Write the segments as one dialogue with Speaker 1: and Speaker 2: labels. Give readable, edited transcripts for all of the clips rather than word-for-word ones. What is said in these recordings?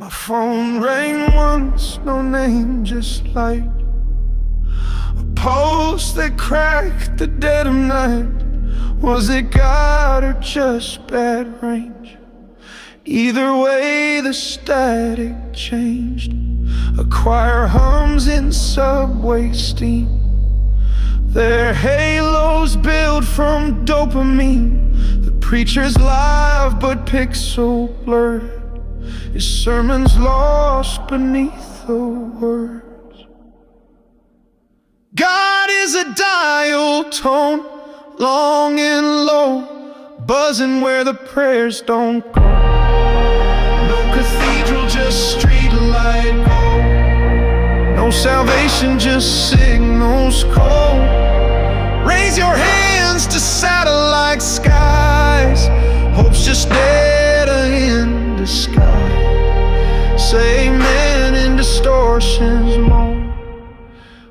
Speaker 1: My phone rang once, no name, just light. A pulse that cracked the dead of night. Was it God or just bad range? Either way, the static changed. A choir hums in subway steam. Their halos build from dopamine. The preacher's live but pixel blurred. His sermon's lost beneath the words. God is a dial tone, long and low, buzzing where the prayers don't go. No cathedral, just street light glow. No salvation, just signals cold. Raise your hands to satellite skies. Hope's just data in disguise. Say amen in distortion's moan.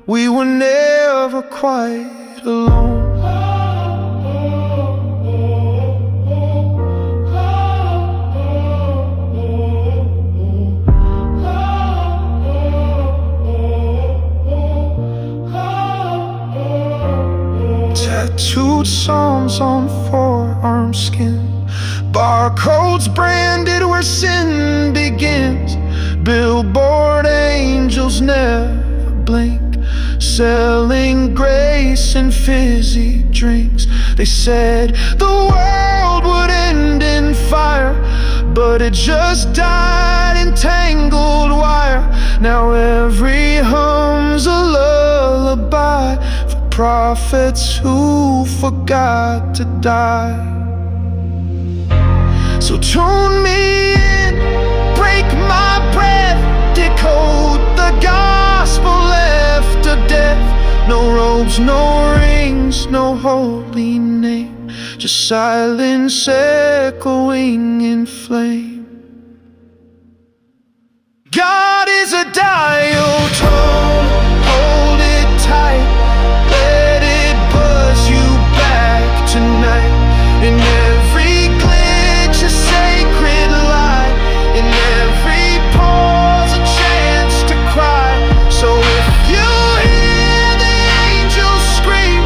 Speaker 1: We were never quite alone. Tattooed psalms on forearm skin, barcodes branded where sin begins. Billboard angels never blink, selling grace and fizzy drinks. They said the world would end in fire, but it just died in tangled wire. Now every hum's a lullaby for prophets who forgot to die. So tune me in, break my breath, decode the gospel left to death. No robes, no rings, no holy name, just silence echoing in flame. God is a dial tone, hold it tight, let it buzz you back tonight. In every glitch a sacred light, in every pause a chance to cry. So if you hear the angels scream,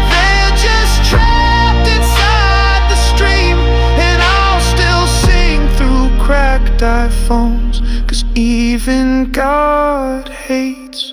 Speaker 1: they're just trapped inside the stream. And I'll still sing through cracked iPhones, 'cause even God hates